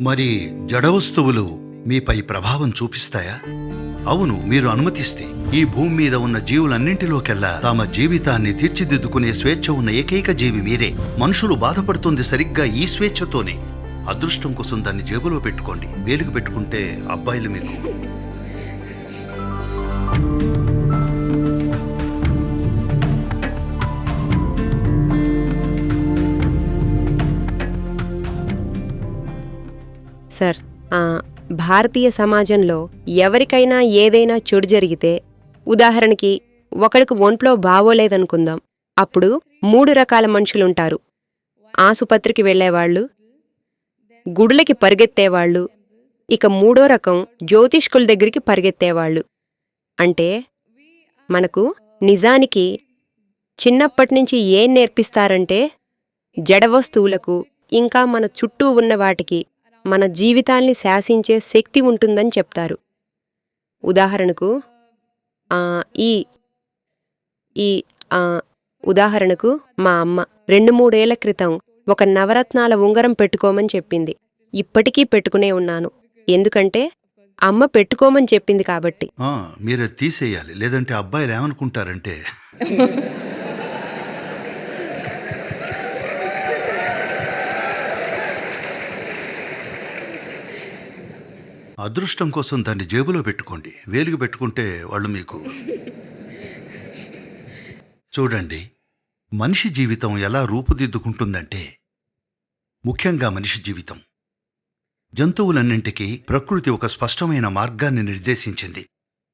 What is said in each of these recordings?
మరి జడవస్తువులు మీపై ప్రభావం చూపిస్తాయా? అవును, మీరు అనుమతిస్తే ఈ భూమి మీద ఉన్న జీవులన్నింటిలోకెల్లా తమ జీవితాన్ని తీర్చిదిద్దుకునే స్వేచ్ఛ ఉన్న ఏకైక జీవి మీరే. మనుషులు బాధపడుతుంది సరిగ్గా ఈ స్వేచ్ఛతోనే. అదృష్టం కోసం దాన్ని జేబులో పెట్టుకోండి. వేలుకు పెట్టుకుంటే అబ్బాయిలు మీకు సార్, భారతీయ సమాజంలో ఎవరికైనా ఏదైనా చెడు జరిగితే, ఉదాహరణకి ఒకరికి ఒంట్లో బాగోలేదనుకుందాం, అప్పుడు 3 రకాల మనుషులుంటారు. ఆసుపత్రికి వెళ్లేవాళ్లు, గుడులకి పరిగెత్తేవాళ్లు, ఇక 3వ రకం జ్యోతిష్కుల దగ్గరికి పరిగెత్తేవాళ్లు. అంటే మనకు నిజానికి చిన్నప్పటినుంచి ఏం నేర్పిస్తారంటే, జడవస్తువులకు ఇంకా మన చుట్టూ ఉన్న వాటికి మన జీవితాల్ని శాసించే శక్తి ఉంటుందని చెప్తారు. ఉదాహరణకు ఉదాహరణకు మా అమ్మ 2-3 ఏళ్ల క్రితం ఒక నవరత్నాల ఉంగరం పెట్టుకోమని చెప్పింది. ఇప్పటికీ పెట్టుకునే ఉన్నాను. ఎందుకంటే అమ్మ పెట్టుకోమని చెప్పింది కాబట్టి. మీరు తీసేయాలి, లేదంటే అబ్బాయిలు ఏమనుకుంటారంటే అదృష్టం కోసం దాన్ని జేబులో పెట్టుకోండి. వేలుగు పెట్టుకుంటే వాళ్ళు మీకు చూడండి, మనిషి జీవితం ఎలా రూపుదిద్దుకుంటుందంటే, ముఖ్యంగా మనిషి జీవితం, జంతువులన్నింటికీ ప్రకృతి ఒక స్పష్టమైన మార్గాన్ని నిర్దేశించింది.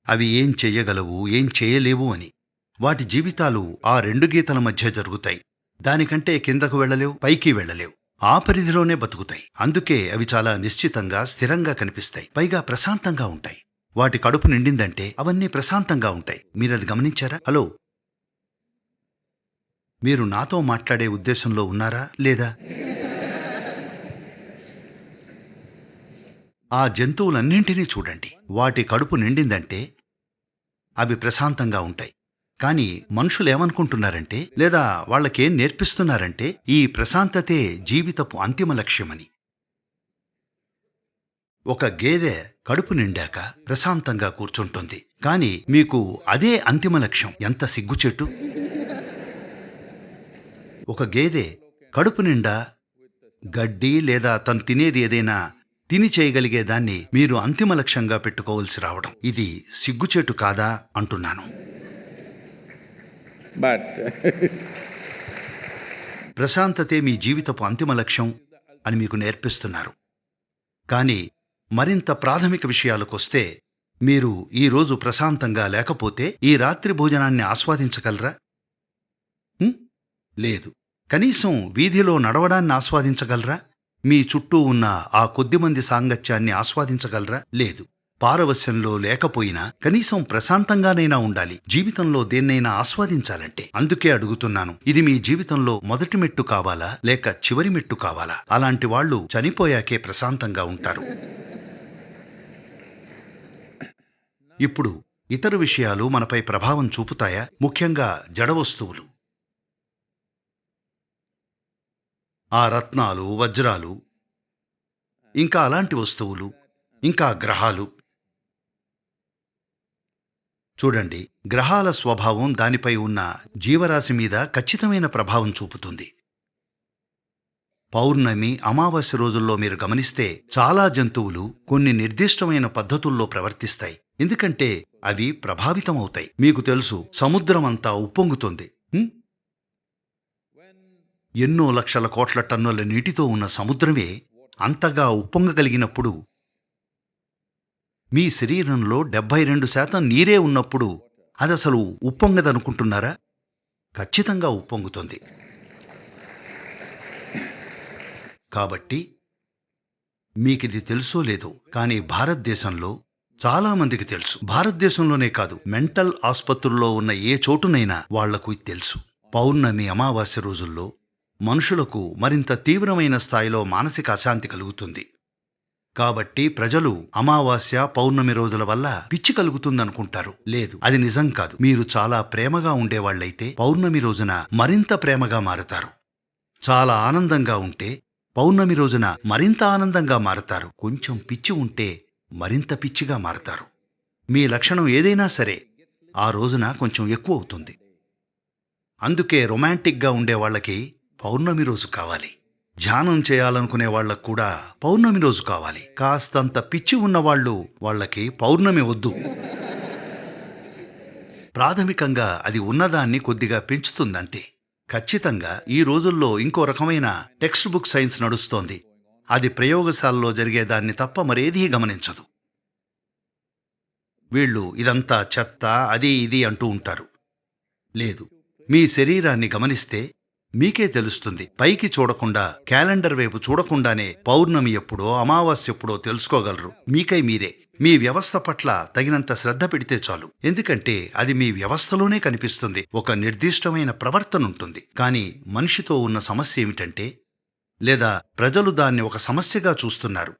అవి ఏం చెయ్యగలవు, ఏం చేయలేవు అని. వాటి జీవితాలు ఆ 2 గీతల మధ్య జరుగుతాయి. దానికంటే కిందకు వెళ్లలేవు, పైకి వెళ్లలేవు. ఆ పరిధిలోనే బతుకుతాయి. అందుకే అవి చాలా నిశ్చితంగా, స్థిరంగా కనిపిస్తాయి. పైగా ప్రశాంతంగా ఉంటాయి. వాటి కడుపు నిండిందంటే అవన్నీ ప్రశాంతంగా ఉంటాయి. మీరది గమనించారా? హలో, మీరు నాతో మాట్లాడే ఉద్దేశంలో ఉన్నారా లేదా? ఆ జంతువులన్నింటినీ చూడండి. వాటి కడుపు నిండిందంటే అవి ప్రశాంతంగా ఉంటాయి. కానీ మనుషులేమనుకుంటున్నారంటే, లేదా వాళ్ళకేం నేర్పిస్తున్నారంటే, ఈ ప్రశాంతతే జీవితపు అంతిమ లక్ష్యమని. ఒక గేదె కడుపు నిండాక ప్రశాంతంగా కూర్చుంటుంది. కానీ మీకు అదే అంతిమ లక్ష్యం. ఎంత సిగ్గుచెట్టు! ఒక గేదె కడుపు నిండా గడ్డి లేదా తను తినేది ఏదైనా తిని చేయగలిగేదాన్ని మీరు అంతిమ లక్ష్యంగా పెట్టుకోవలసి రావడం, ఇది సిగ్గుచెట్టు కాదా అంటున్నాను. ప్రశాంతతే మీ జీవితపు అంతిమ లక్ష్యం అని మీకు నేర్పిస్తున్నారు. కానీ మరింత ప్రాథమిక విషయాలకొస్తే, మీరు ఈరోజు ప్రశాంతంగా లేకపోతే ఈ రాత్రి భోజనాన్ని ఆస్వాదించగలరా? లేదు. కనీసం వీధిలో నడవడాన్ని ఆస్వాదించగలరా? మీ చుట్టూ ఉన్న ఆ కొద్దిమంది సాంగత్యాన్ని ఆస్వాదించగలరా? లేదు. పారవశ్యంలో లేకపోయినా కనీసం ప్రశాంతంగానైనా ఉండాలి, జీవితంలో దేన్నైనా ఆస్వాదించాలంటే. అందుకే అడుగుతున్నాను, ఇది మీ జీవితంలో మొదటి మెట్టు కావాలా, లేక చివరి మెట్టు కావాలా? అలాంటి వాళ్ళు చనిపోయాకే ప్రశాంతంగా ఉంటారు. ఇప్పుడు ఇతర విషయాలు మనపై ప్రభావం చూపుతాయా? ముఖ్యంగా జడవస్తువులు. ఆ రత్నాలు, వజ్రాలు, ఇంకా అలాంటి వస్తువులు, ఇంకా గ్రహాలు. చూడండి, గ్రహాల స్వభావం దానిపై ఉన్న జీవరాశి మీద ఖచ్చితమైన ప్రభావం చూపుతుంది. పౌర్ణమి, అమావాస్య రోజుల్లో మీరు గమనిస్తే చాలా జంతువులు కొన్ని నిర్దిష్టమైన పద్ధతుల్లో ప్రవర్తిస్తాయి. ఎందుకంటే అవి ప్రభావితమవుతాయి. మీకు తెలుసు, సముద్రమంతా ఉప్పొంగుతుంది. ఎన్నో లక్షల కోట్ల టన్నుల నీటితో ఉన్న సముద్రమే అంతగా ఉప్పొంగగలిగినప్పుడు, మీ శరీరంలో 72% నీరే ఉన్నప్పుడు అదసలు ఉప్పొంగదనుకుంటున్నారా? ఖచ్చితంగా ఉప్పొంగుతుంది. కాబట్టి మీకిది తెలుసో లేదో, కానీ భారతదేశంలో చాలామందికి తెలుసు. భారతదేశంలోనే కాదు, మెంటల్ ఆస్పత్రుల్లో ఉన్న ఏ చోటునైనా వాళ్లకు ఇది తెలుసు. పౌర్ణమి, అమావాస్య రోజుల్లో మనుషులకు మరింత తీవ్రమైన స్థాయిలో మానసిక అశాంతి కలుగుతుంది. కాబట్టి ప్రజలు అమావాస్య, పౌర్ణమి రోజుల వల్ల పిచ్చి కలుగుతుందనుకుంటారు. లేదు, అది నిజం కాదు. మీరు చాలా ప్రేమగా ఉండేవాళ్లైతే పౌర్ణమి రోజున మరింత ప్రేమగా మారతారు. చాలా ఆనందంగా ఉంటే పౌర్ణమి రోజున మరింత ఆనందంగా మారతారు. కొంచెం పిచ్చి ఉంటే మరింత పిచ్చిగా మారతారు. మీ లక్షణం ఏదైనా సరే ఆ రోజున కొంచెం ఎక్కువ అవుతుంది. అందుకే రొమాంటిక్గా ఉండేవాళ్లకి పౌర్ణమి రోజు కావాలి. ధ్యానం చేయాలనుకునే వాళ్లకు కూడా పౌర్ణమి రోజు కావాలి. కాస్తంత పిచ్చి ఉన్నవాళ్లు వాళ్లకి పౌర్ణమి వద్దు. ప్రాథమికంగా అది ఉన్నదాన్ని కొద్దిగా పెంచుతుందంతే. ఖచ్చితంగా ఈ రోజుల్లో ఇంకో రకమైన టెక్స్ట్ బుక్ సైన్స్ నడుస్తోంది. అది ప్రయోగశాలలో జరిగేదాన్ని తప్ప మరేదీ గమనించదు. వీళ్ళు ఇదంతా చెత్త, అది ఇది అంటూ ఉంటారు. లేదు, మీ శరీరాన్ని గమనిస్తే మీకే తెలుస్తుంది. పైకి చూడకుండా, క్యాలెండర్ వైపు చూడకుండానే పౌర్ణమి ఎప్పుడో, అమావాస్య ఎప్పుడో తెలుసుకోగలరు. మీకై మీరే. మీ వ్యవస్థ పట్ల తగినంత శ్రద్ధ పెడితే చాలు. ఎందుకంటే అది మీ వ్యవస్థలోనే కనిపిస్తుంది. ఒక నిర్దిష్టమైన ప్రవర్తన ఉంటుంది. కానీ మనిషితో ఉన్న సమస్య ఏమిటంటే, లేదా ప్రజలు దాన్ని ఒక సమస్యగా చూస్తున్నారు.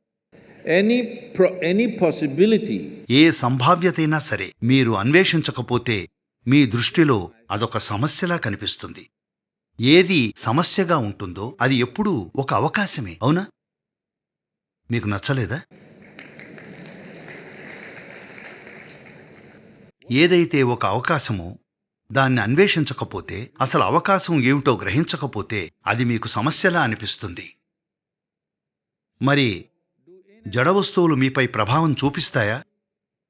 Any possibility. ఏ సంభావ్యతైనా సరే మీరు అన్వేషించకపోతే మీ దృష్టిలో అదొక సమస్యలా కనిపిస్తుంది. ఏది సమస్యగా ఉంటుందో అది ఎప్పుడూ ఒక అవకాశమే. అవునా? మీకు నచ్చలేదా? ఏదైతే ఒక అవకాశమో దాన్ని అన్వేషించకపోతే, అసలు అవకాశం ఏమిటో గ్రహించకపోతే అది మీకు సమస్యలా అనిపిస్తుంది. మరి జడవస్తువులు మీపై ప్రభావం చూపిస్తాయా?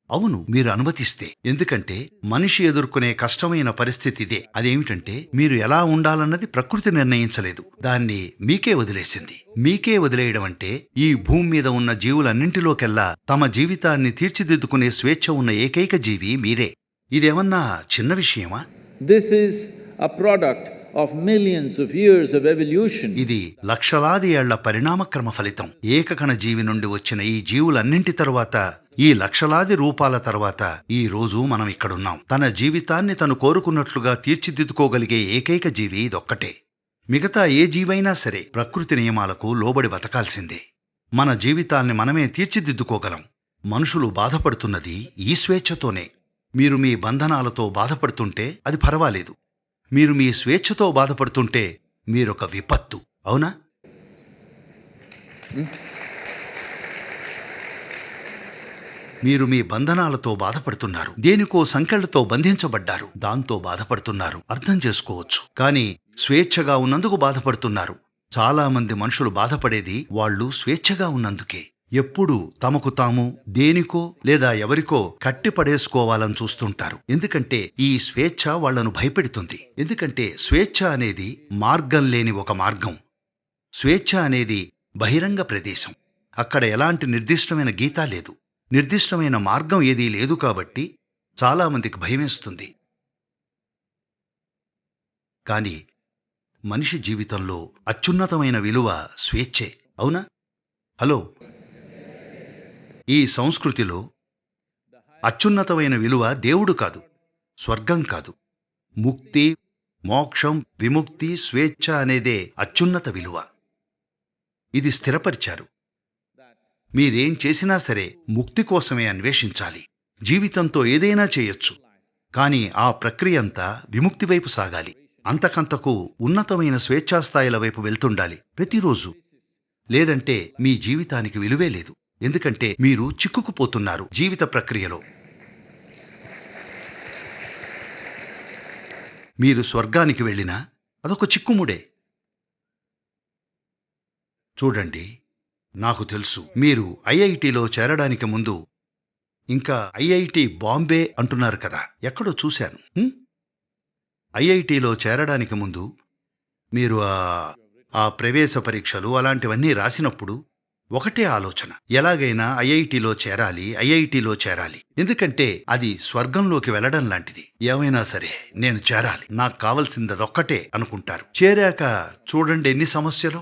అవును, మీరు అనుమతిస్తే. ఎందుకంటే మనిషి ఎదుర్కొనే కష్టమైన పరిస్థితి ఇదే. అదేమిటంటే, మీరు ఎలా ఉండాలన్నది ప్రకృతి నిర్ణయించలేదు, దాన్ని మీకే వదిలేసింది. మీకే వదిలేయడం అంటే ఈ భూమి మీద ఉన్న జీవులన్నింటిలోకెల్లా తమ జీవితాన్ని తీర్చిదిద్దుకునే స్వేచ్ఛ ఉన్న ఏకైక జీవి మీరే. ఇదేమన్నా చిన్న విషయమా? This is a product of millions of years of evolution. ఇది లక్షలాది ఏళ్ల పరిణామక్రమ ఫలితం. ఏకకణ జీవి నుండి వచ్చిన ఈ జీవులన్నింటి తరువాత, ఈ లక్షలాది రూపాల తర్వాత ఈ రోజు మనం ఇక్కడున్నాం. తన జీవితాన్ని తను కోరుకున్నట్లుగా తీర్చిదిద్దుకోగలిగే ఏకైక జీవి ఇదొక్కటే. మిగతా ఏ జీవైనా సరే ప్రకృతి నియమాలకు లోబడి బతకాల్సిందే. మన జీవితాల్ని మనమే తీర్చిదిద్దుకోగలం. మనుషులు బాధపడుతున్నది ఈ స్వేచ్ఛతోనే. మీరు మీ బంధనాలతో బాధపడుతుంటే అది పర్వాలేదు. మీరు మీ స్వేచ్ఛతో బాధపడుతుంటే మీరొక విపత్తు. అవునా? మీరు మీ బంధనాలతో బాధపడుతున్నారు. దేనికో సంకెళ్లతో బంధించబడ్డారు. దాంతో బాధపడుతున్నారు. అర్థం చేసుకోవచ్చు. కానీ స్వేచ్ఛగా ఉన్నందుకు బాధపడుతున్నారు. చాలా మంది మనుషులు బాధపడేది వాళ్ళు స్వేచ్ఛగా ఉన్నందుకే. ఎప్పుడూ తమకు తాము దేనికో లేదా ఎవరికో కట్టిపడేసుకోవాలని చూస్తుంటారు. ఎందుకంటే ఈ స్వేచ్ఛ వాళ్లను భయపెడుతుంది. ఎందుకంటే స్వేచ్ఛ అనేది మార్గం లేని ఒక మార్గం. స్వేచ్ఛ అనేది బహిరంగ ప్రదేశం. అక్కడ ఎలాంటి నిర్దిష్టమైన గీత లేదు, నిర్దిష్టమైన మార్గం ఏదీ లేదు. కాబట్టి చాలామందికి భయమేస్తుంది. కానీ మనిషి జీవితంలో అత్యున్నతమైన విలువ స్వేచ్ఛే. అవునా? హలో, ఈ సంస్కృతిలో అత్యున్నతమైన విలువ దేవుడు కాదు, స్వర్గం కాదు. ముక్తి, మోక్షం, విముక్తి, స్వేచ్ఛ అనేదే అత్యున్నత విలువ. ఇది స్థిరపరిచారు. మీరేం చేసినా సరే ముక్తి కోసమే అన్వేషించాలి. జీవితంతో ఏదైనా చేయొచ్చు, కానీ ఆ ప్రక్రియ అంతా విముక్తి వైపు సాగాలి. అంతకంతకు ఉన్నతమైన స్వేచ్ఛాస్థాయిల వైపు వెళ్తుండాలి ప్రతిరోజు. లేదంటే మీ జీవితానికి విలువే లేదు. ఎందుకంటే మీరు చిక్కుకుపోతున్నారు జీవిత ప్రక్రియలో. మీరు స్వర్గానికి వెళ్ళినా అదొక చిక్కుముడే. చూడండి, నాకు తెలుసు మీరు ఐఐటిలో చేరడానికి ముందు, ఇంకా ఐఐటి బాంబే అంటున్నారు కదా, ఎక్కడో చూశాను. ఐఐటిలో చేరడానికి ముందు మీరు ఆ ప్రవేశ పరీక్షలు అలాంటివన్నీ రాసినప్పుడు ఒకటే ఆలోచన, ఎలాగైనా ఐఐటిలో చేరాలి. ఎందుకంటే అది స్వర్గంలోకి వెళ్లడం లాంటిది. ఏమైనా సరే నేను చేరాలి, నాకు కావలసింది అదొక్కటే అనుకుంటారు. చేరాక చూడండి ఎన్ని సమస్యలు.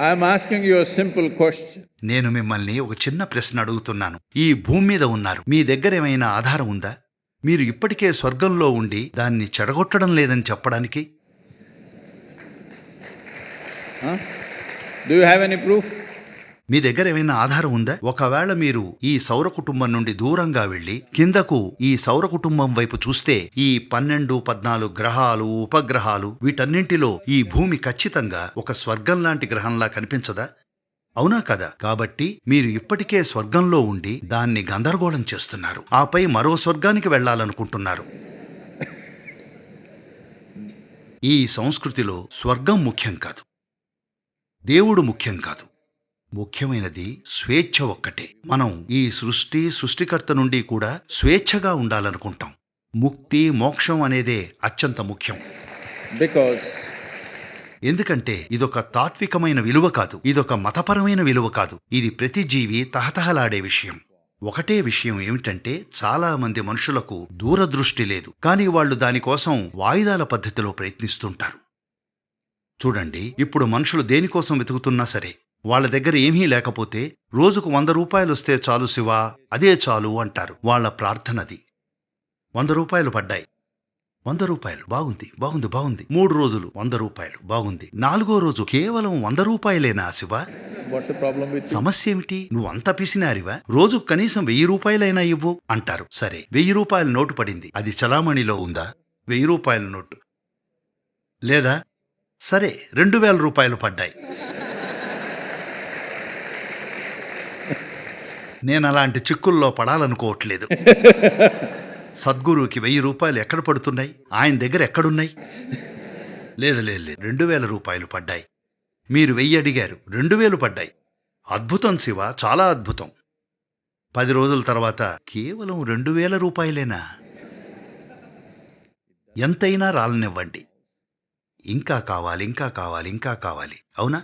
I'm asking you a simple question. నేను మిమ్మల్ని ఒక చిన్న ప్రశ్న అడుగుతున్నాను. ఈ భూమి మీద ఉన్నారు, మీ దగ్గర ఏమైనా ఆధారం ఉందా? మీరు ఇప్పటికే స్వర్గంలో ఉండి దాన్ని చెడగొట్టడం లేదని చెప్పడానికి? Do you have any proof? మీ దగ్గర ఏమైనా ఆధారం ఉందా? ఒకవేళ మీరు ఈ సౌర కుటుంబం నుండి దూరంగా వెళ్లి కిందకు ఈ సౌర కుటుంబం వైపు చూస్తే ఈ 12, 14 గ్రహాలు, ఉపగ్రహాలు, వీటన్నింటిలో ఈ భూమి ఖచ్చితంగా ఒక స్వర్గం లాంటి గ్రహంలా కనిపించదా? అవునా కదా? కాబట్టి మీరు ఇప్పటికే స్వర్గంలో ఉండి దాన్ని గందరగోళం చేస్తున్నారు. ఆపై మరో స్వర్గానికి వెళ్లాలనుకుంటున్నారు. ఈ సంస్కృతిలో స్వర్గం ముఖ్యం కాదు, దేవుడు ముఖ్యం కాదు. ముఖ్యమైనది స్వేచ్ఛ ఒక్కటే. మనం ఈ సృష్టికర్త నుండి కూడా స్వేచ్ఛగా ఉండాలనుకుంటాం. ముక్తి, మోక్షం అనేదే అత్యంత ముఖ్యం. Because ఎందుకంటే ఇదొక తాత్వికమైన విలువ కాదు, ఇదొక మతపరమైన విలువ కాదు. ఇది ప్రతి జీవి తహతహలాడే విషయం. ఒకటే విషయం ఏమిటంటే చాలా మంది మనుషులకు దూరదృష్టి లేదు, కానీ వాళ్ళు దానికోసం వాయిదాల పద్ధతిలో ప్రయత్నిస్తుంటారు. చూడండి, ఇప్పుడు మనుషులు దేనికోసం వెతుకుతున్నా సరే వాళ్ళ దగ్గర ఏమీ లేకపోతే రోజుకు 100 రూపాయలు వస్తే చాలు శివా, అదే చాలు అంటారు. వాళ్ళ ప్రార్థనది. 100 రూపాయలు పడ్డాయి, 100 రూపాయలు, బాగుంది బాగుంది బాగుంది. 3 రోజులు 100 రూపాయలు, బాగుంది. 4వ రోజు కేవలం 100 రూపాయలేనా Shiva? what's the problem with you? సమస్య ఏమిటి? నువ్వు అంత పిసినారివా? రోజుకు కనీసం 1000 రూపాయలైనా ఇవ్వు అంటారు. సరే, 1000 రూపాయల నోటు పడింది, అది చలామణిలో ఉందా? 1000 రూపాయల నోటు లేదా? సరే, 2000 రూపాయలు పడ్డాయి. నేను అలాంటి చిక్కుల్లో పడాలనుకోవట్లేదు. సద్గురువుకి 1000 రూపాయలు ఎక్కడ పడుతున్నాయి? ఆయన దగ్గర ఎక్కడున్నాయి? లేదు లేదు లేదు, 2000 రూపాయలు పడ్డాయి. మీరు 1000 అడిగారు, 2000 పడ్డాయి. అద్భుతం శివ, చాలా అద్భుతం. 10 రోజుల తర్వాత కేవలం 2000 రూపాయలేనా? ఎంతైనా రాలనివ్వండి. ఇంకా కావాలి, ఇంకా కావాలి, ఇంకా కావాలి. అవునా?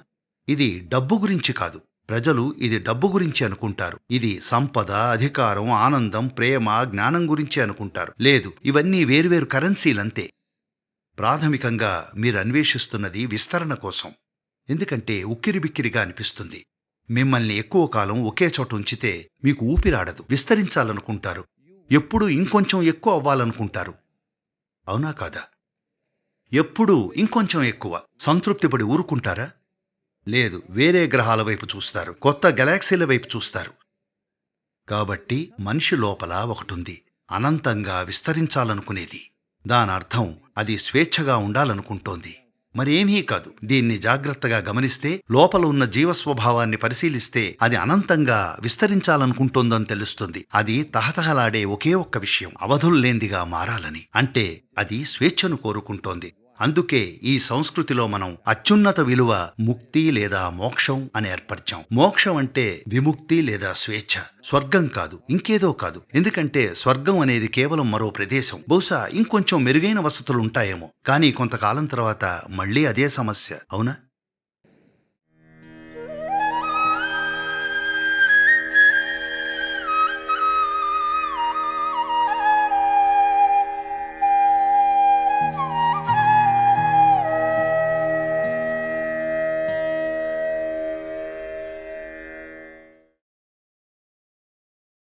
ఇది డబ్బు గురించి కాదు. ప్రజలు ఇది డబ్బు గురించి అనుకుంటారు. ఇది సంపద, అధికారం, ఆనందం, ప్రేమ, జ్ఞానం గురించి అనుకుంటారు. లేదు, ఇవన్నీ వేర్వేరు కరెన్సీలంతే. ప్రాథమికంగా మీరు అన్వేషిస్తున్నది విస్తరణ కోసం. ఎందుకంటే ఉక్కిరిబిక్కిరిగా అనిపిస్తుంది. మిమ్మల్ని ఎక్కువ కాలం ఒకే చోట ఉంచితే మీకు ఊపిరాడదు. విస్తరించాలనుకుంటారు, ఎప్పుడూ ఇంకొంచెం ఎక్కువ అవ్వాలనుకుంటారు. అవునా కాదా? ఎప్పుడూ ఇంకొంచెం ఎక్కువ. సంతృప్తిపడి ఊరుకుంటారా? లేదు, వేరే గ్రహాల వైపు చూస్తారు, కొత్త గెలాక్సీల వైపు చూస్తారు. కాబట్టి మనిషి లోపల ఒకటుంది, అనంతంగా విస్తరించాలనుకునేది. దానర్థం అది స్వేచ్ఛగా ఉండాలనుకుంటోంది, మరేమీ కాదు. దీన్ని జాగ్రత్తగా గమనిస్తే, లోపల ఉన్న జీవస్వభావాన్ని పరిశీలిస్తే అది అనంతంగా విస్తరించాలనుకుంటోందని తెలుస్తుంది. అది తహతహలాడే ఒకే ఒక్క విషయం, అవధుల్లేందిగా మారాలని. అంటే అది స్వేచ్ఛను కోరుకుంటోంది. అందుకే ఈ సంస్కృతిలో మనం అత్యున్నత విలువ ముక్తి లేదా మోక్షం అని ఏర్పరిచాం. మోక్షం అంటే విముక్తి లేదా స్వేచ్ఛ, స్వర్గం కాదు, ఇంకేదో కాదు. ఎందుకంటే స్వర్గం అనేది కేవలం మరో ప్రదేశం. బహుశా ఇంకొంచెం మెరుగైన వసతులు ఉంటాయేమో, కానీ కొంతకాలం తర్వాత మళ్ళీ అదే సమస్య. అవునా?